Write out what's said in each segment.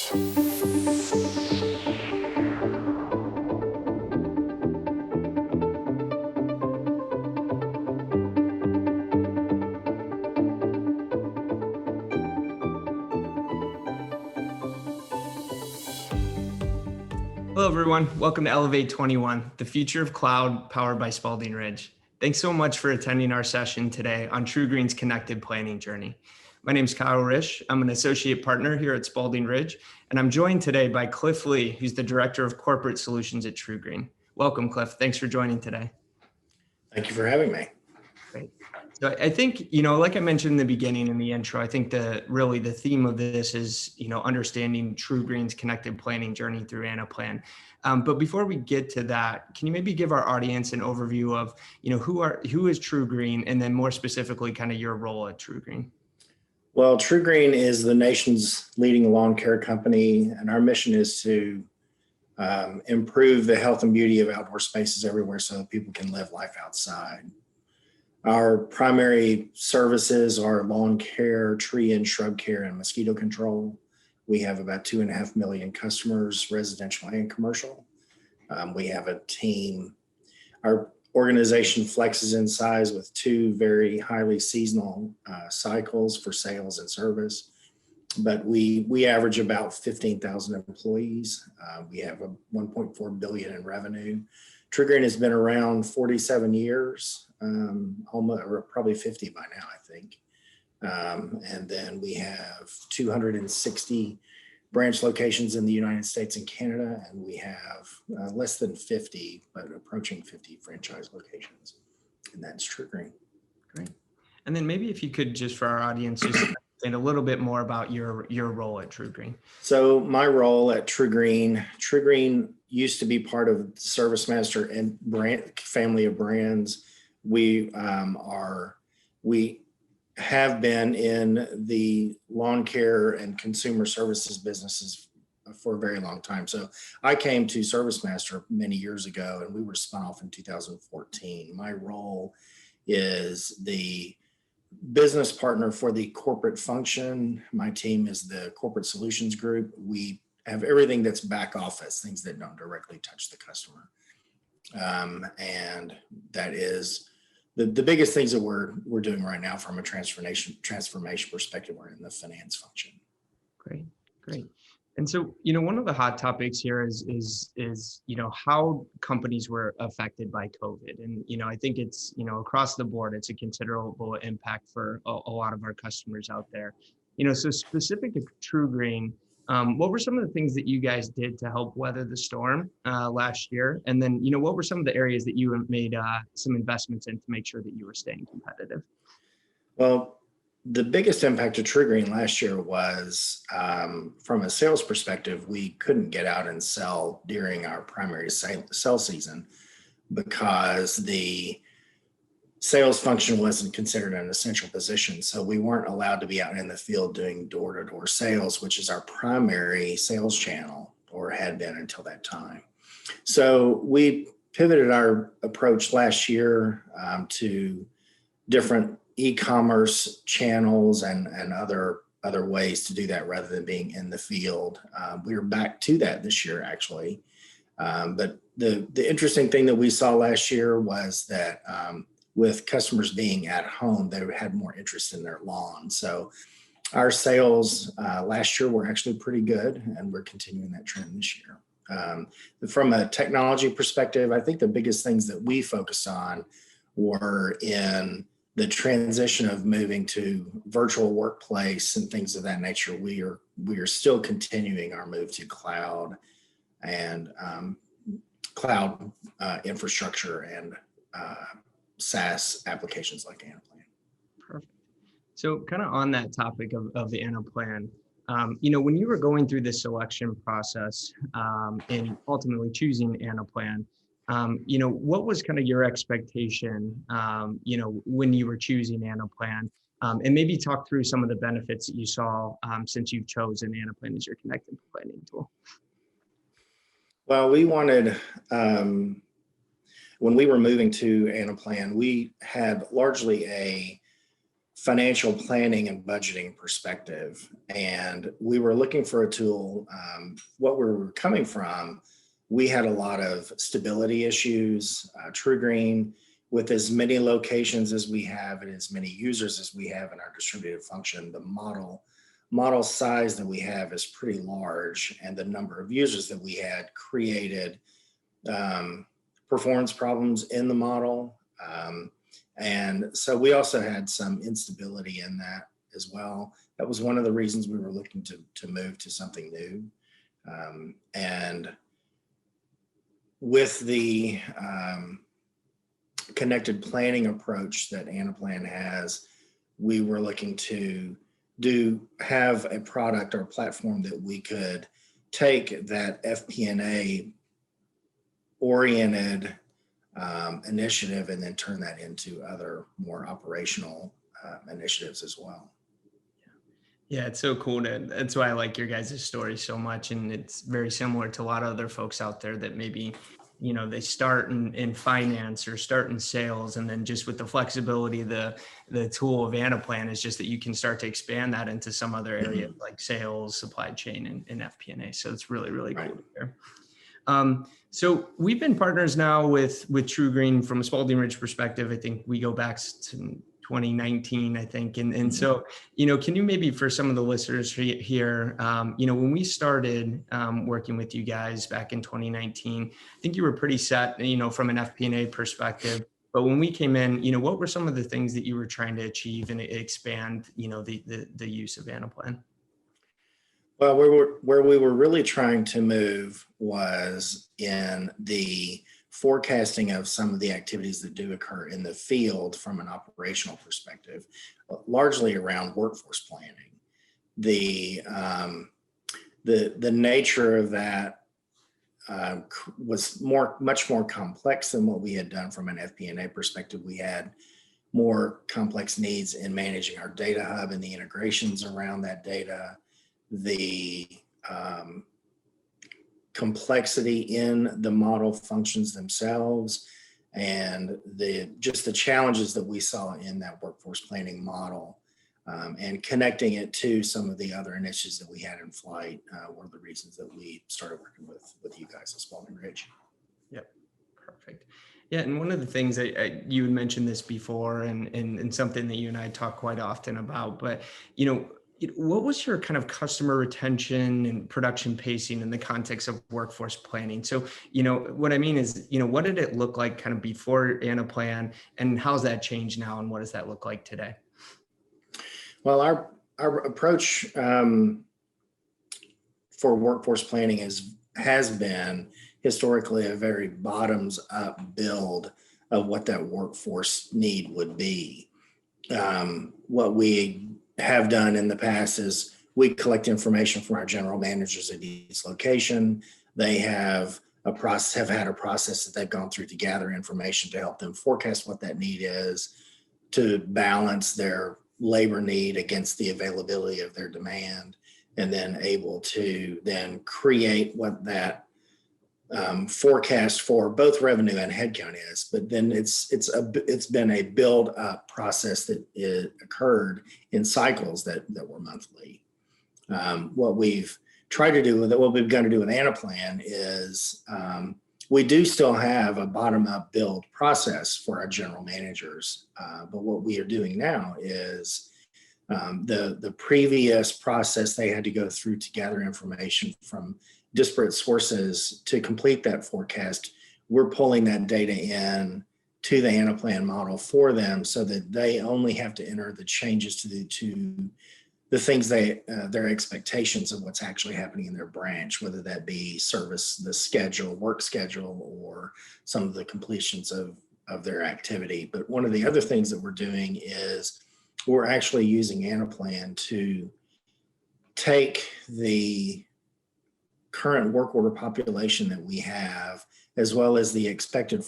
Hello, everyone. Welcome to Elevate21, the future of cloud powered by Spalding Ridge. Thanks so much for attending our session today on TruGreen's connected planning journey. My name is Kyle Risch. I'm an associate partner here at Spalding Ridge, and I'm joined today by Clif Lee, who's the director of corporate solutions at TruGreen. Welcome, Clif. Thanks for joining today. Thank you for having me. Great. So I think, like I mentioned in the beginning in the intro, I think really the theme of this is, understanding TruGreen's connected planning journey through Anaplan. But before we get to that, can you maybe give our audience an overview of, who is TruGreen, and then more specifically, kind of your role at TruGreen? Well, TruGreen is the nation's leading lawn care company, and our mission is to improve the health and beauty of outdoor spaces everywhere so that people can live life outside. Our primary services are lawn care, tree and shrub care, and mosquito control. We have about 2.5 million customers, residential and commercial. We have a team. Our organization flexes in size with 2 very highly seasonal cycles for sales and service. But we average about 15,000 employees. We have a 1.4 billion in revenue. TruGreen has been around 47 years, almost, or probably 50 by now, I think. And then we have 260 branch locations in the United States and Canada, and we have less than 50, but approaching 50 franchise locations. And that's TruGreen. Great. And then maybe if you could, just for our audience, just explain a little bit more about your role at TruGreen. So my role at TruGreen used to be part of ServiceMaster and brand family of brands. We have been in the lawn care and consumer services businesses for a very long time. So I came to ServiceMaster many years ago, and we were spun off in 2014. My role is the business partner for the corporate function. My team is the corporate solutions group. We have everything that's back office, things that don't directly touch the customer. And that is the biggest things that we're doing right now from a transformation perspective. We're in the finance function. Great. And so, one of the hot topics here is how companies were affected by COVID. And, I think it's, across the board, it's a considerable impact for a lot of our customers out there. So specific to TruGreen, what were some of the things that you guys did to help weather the storm last year? And then, what were some of the areas that you made some investments in to make sure that you were staying competitive? Well, the biggest impact to TruGreen last year was from a sales perspective. We couldn't get out and sell during our primary sell season because the sales function wasn't considered an essential position. So we weren't allowed to be out in the field doing door-to-door sales, which is our primary sales channel, or had been until that time. So we pivoted our approach last year to different e-commerce channels and other ways to do that rather than being in the field. We are back to that this year, actually. But the interesting thing that we saw last year was that with customers being at home, they had more interest in their lawn. So our sales last year were actually pretty good, and we're continuing that trend this year. From a technology perspective, I think the biggest things that we focused on were in the transition of moving to virtual workplace and things of that nature. We are still continuing our move to cloud and cloud infrastructure and SaaS applications like Anaplan. Perfect. So kind of on that topic of the Anaplan, when you were going through the selection process and ultimately choosing Anaplan, what was kind of your expectation, when you were choosing Anaplan, and maybe talk through some of the benefits that you saw since you've chosen Anaplan as your connected planning tool. Well, we wanted, when we were moving to Anaplan, we had largely a financial planning and budgeting perspective. And we were looking for a tool. What we were coming from, we had a lot of stability issues. TruGreen, with as many locations as we have and as many users as we have in our distributed function, the model size that we have is pretty large, and the number of users that we had created performance problems in the model. And so we also had some instability in that as well. That was one of the reasons we were looking to move to something new. And with the connected planning approach that Anaplan has, we were looking to have a product or platform that we could take that FP&A oriented initiative and then turn that into other more operational initiatives as well. Yeah, it's so cool. That's why I like your guys' story so much. And it's very similar to a lot of other folks out there that maybe, they start in finance or start in sales, and then just with the flexibility, the tool of Anaplan is just that you can start to expand that into some other area like sales, supply chain, and FP&A. So it's really, really cool to hear. So we've been partners now with TruGreen from a Spalding Ridge perspective. I think we go back to 2019, I think. And so, can you maybe, for some of the listeners here, when we started working with you guys back in 2019, I think you were pretty set, from an FP&A perspective. But when we came in, what were some of the things that you were trying to achieve and expand, the use of Anaplan? Well, where we were really trying to move was in the forecasting of some of the activities that do occur in the field from an operational perspective, largely around workforce planning. The nature of that was much more complex than what we had done from an FP&A perspective. We had more complex needs in managing our data hub and the integrations around that data, the complexity in the model functions themselves, and the challenges that we saw in that workforce planning model, and connecting it to some of the other initiatives that we had in flight were the reasons that we started working with you guys at Spalding Ridge. Yep, perfect. Yeah, and one of the things that you had mentioned this before, and something that you and I talk quite often about, but what was your kind of customer retention and production pacing in the context of workforce planning? So, what I mean is, what did it look like kind of before Anaplan, and how's that changed now, and what does that look like today? Well, our approach for workforce planning has been historically a very bottoms up build of what that workforce need would be. What we have done in the past is we collect information from our general managers at each location. They have had a process that they've gone through to gather information to help them forecast what that need is, to balance their labor need against the availability of their demand, and then able to then create what that forecast for both revenue and headcount is. But then it's been a build up process that occurred in cycles that were monthly. What we've tried to do what we've got to do with Anaplan is we do still have a bottom up build process for our general managers, but what we are doing now is the previous process they had to go through to gather information from disparate sources to complete that forecast. We're pulling that data in to the Anaplan model for them, so that they only have to enter the changes to the things their expectations of what's actually happening in their branch, whether that be service, the work schedule, or some of the completions of their activity. But one of the other things that we're doing is we're actually using Anaplan to take the current work order population that we have, as well as the expected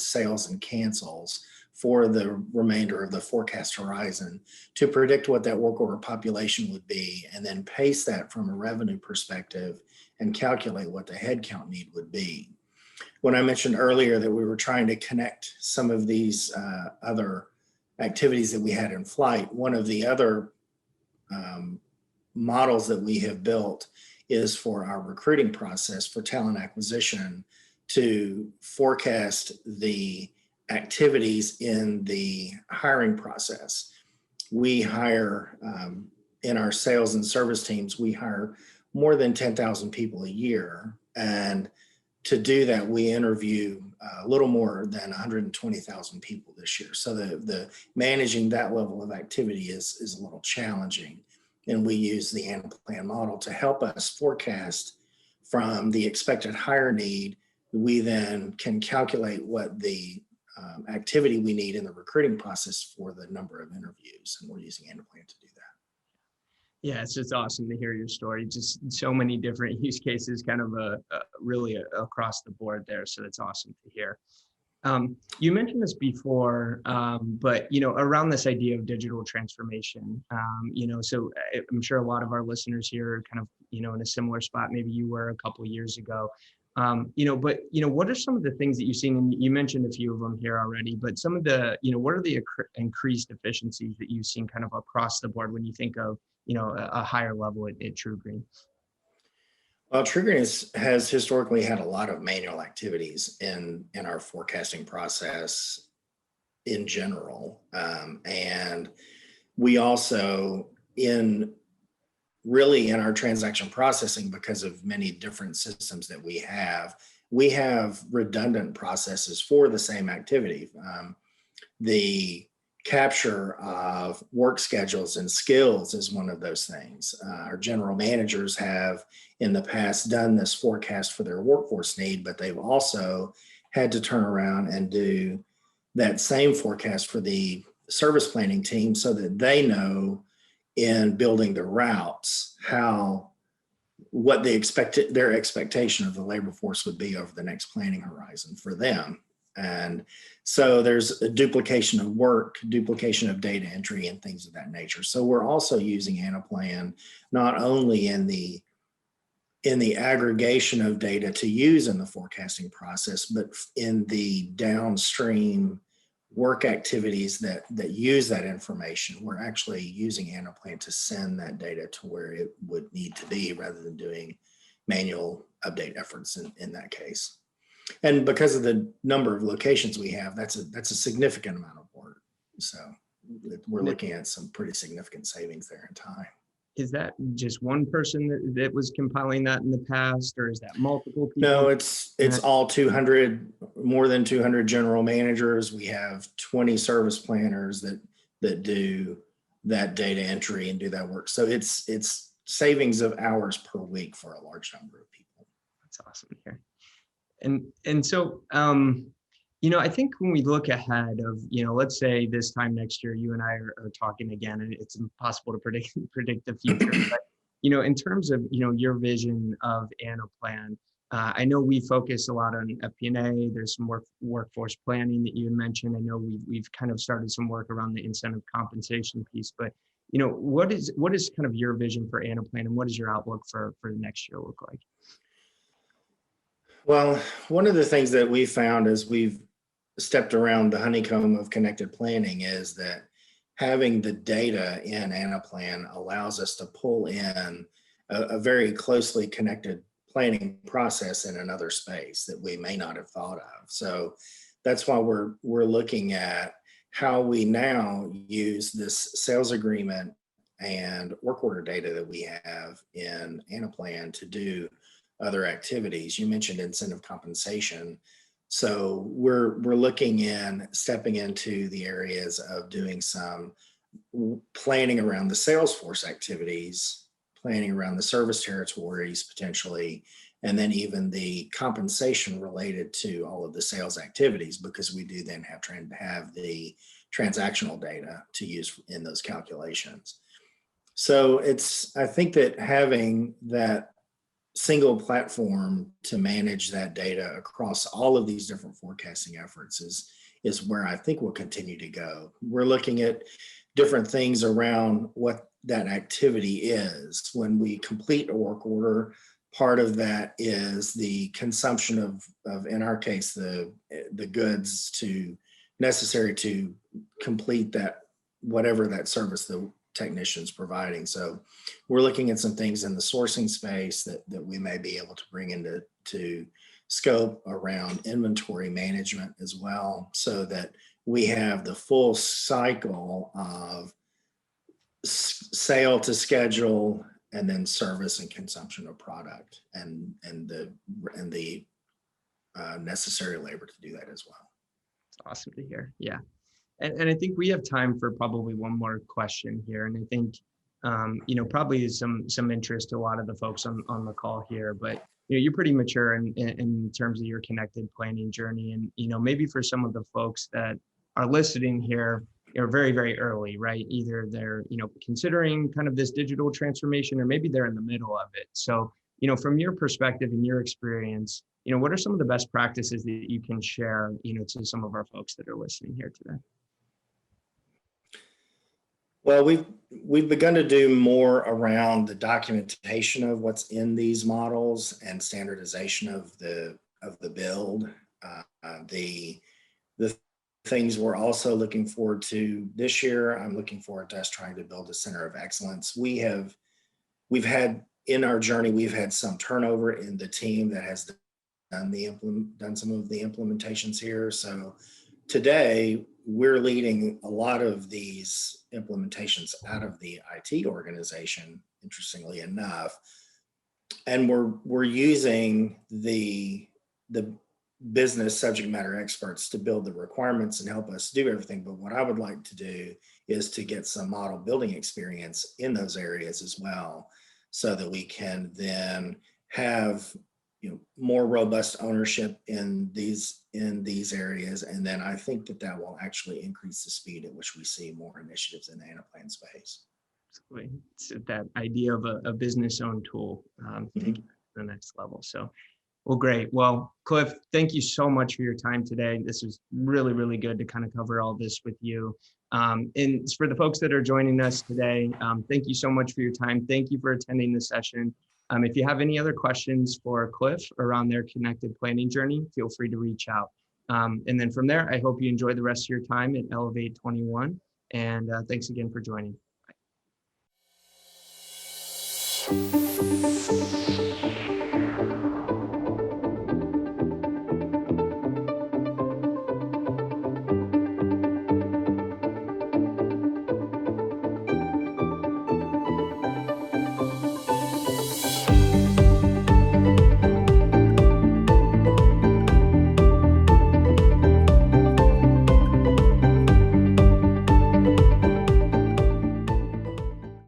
sales and cancels for the remainder of the forecast horizon, to predict what that work order population would be, and then pace that from a revenue perspective and calculate what the headcount need would be. When I mentioned earlier that we were trying to connect some of these other activities that we had in flight. One of the other models that we have built is for our recruiting process for talent acquisition to forecast the activities in the hiring process. We hire in our sales and service teams, we hire more than 10,000 people a year. And to do that, we interview a little more than 120,000 people this year. So the managing that level of activity is a little challenging. And we use the Anaplan model to help us forecast from the expected hire need. We then can calculate what the activity we need in the recruiting process for the number of interviews. And we're using Anaplan to do that. Yeah, it's just awesome to hear your story. Just so many different use cases, kind of really across the board there. So that's awesome to hear. You mentioned this before, but around this idea of digital transformation, so I'm sure a lot of our listeners here are kind of in a similar spot maybe you were a couple of years ago. But what are some of the things that you've seen? And you mentioned a few of them here already, but some of the what are the increased efficiencies that you've seen kind of across the board when you think of a higher level at TruGreen? Well, TruGreen has historically had a lot of manual activities in our forecasting process in general. And we also in our transaction processing, because of many different systems that we have redundant processes for the same activity. The capture of work schedules and skills is one of those things. Our general managers have in the past done this forecast for their workforce need, but they've also had to turn around and do that same forecast for the service planning team so that they know in building the routes what their expectation of the labor force would be over the next planning horizon for them. And so there's a duplication of work, duplication of data entry and things of that nature. So we're also using Anaplan not only in the aggregation of data to use in the forecasting process, but in the downstream work activities that use that information. We're actually using Anaplan to send that data to where it would need to be rather than doing manual update efforts in that case. And because of the number of locations we have, that's a significant amount of work. So we're looking at some pretty significant savings there in time. Is that just one person that was compiling that in the past, or is that multiple people? No, it's all 200, more than 200 general managers. We have 20 service planners that do that data entry and do that work. So it's savings of hours per week for a large number of people. That's awesome to hear. And so, I think when we look ahead of, let's say this time next year, you and I are talking again, and it's impossible to predict the future. But, in terms of, your vision of Anaplan, I know we focus a lot on FP&A. There's some workforce planning that you mentioned. I know we've kind of started some work around the incentive compensation piece. But, what is kind of your vision for Anaplan, and what does your outlook for the next year look like? Well, one of the things that we found as we've stepped around the honeycomb of connected planning is that having the data in Anaplan allows us to pull in a very closely connected planning process in another space that we may not have thought of. So that's why we're looking at how we now use this sales agreement and work order data that we have in Anaplan to do other activities. You mentioned incentive compensation. So we're looking in stepping into the areas of doing some planning around the sales force activities, planning around the service territories potentially, and then even the compensation related to all of the sales activities, because we do then have the transactional data to use in those calculations. So I think that having that single platform to manage that data across all of these different forecasting efforts is where I think we'll continue to go. We're looking at different things around what that activity is. When we complete a work order, part of that is the consumption of in our case, the goods to necessary to complete that, whatever that service the technician's providing. So we're looking at some things in the sourcing space that we may be able to bring into scope around inventory management as well, so that we have the full cycle of sale to schedule, and then service and consumption of product, and the necessary labor to do that as well. It's awesome to hear. Yeah. And I think we have time for probably one more question here. And I think, probably some interest to a lot of the folks on the call here, but you're pretty mature in terms of your connected planning journey. And, maybe for some of the folks that are listening here, are very, very early, right? Either they're, considering kind of this digital transformation, or maybe they're in the middle of it. So, from your perspective and your experience, what are some of the best practices that you can share, to some of our folks that are listening here today? Well, we've begun to do more around the documentation of what's in these models and standardization of the build. The things we're also looking forward to this year, I'm looking forward to us trying to build a center of excellence. We've had in our journey, we've had some turnover in the team that has done some of the implementations here. So today we're leading a lot of these implementations out of the IT organization, interestingly enough, and we're using the business subject matter experts to build the requirements and help us do everything. But what I would like to do is to get some model building experience in those areas as well, so that we can then have more robust ownership in these areas. And then I think that will actually increase the speed at which we see more initiatives in the Anaplan space. Absolutely. It's that idea of a business owned tool, taking it to the next level. So, well, great. Well, Clif, thank you so much for your time today. This was really, really good to kind of cover all this with you. And for the folks that are joining us today, thank you so much for your time. Thank you for attending the session. If you have any other questions for Clif around their connected planning journey, feel free to reach out. And then from there, I hope you enjoy the rest of your time at Elevate21. And thanks again for joining. Bye.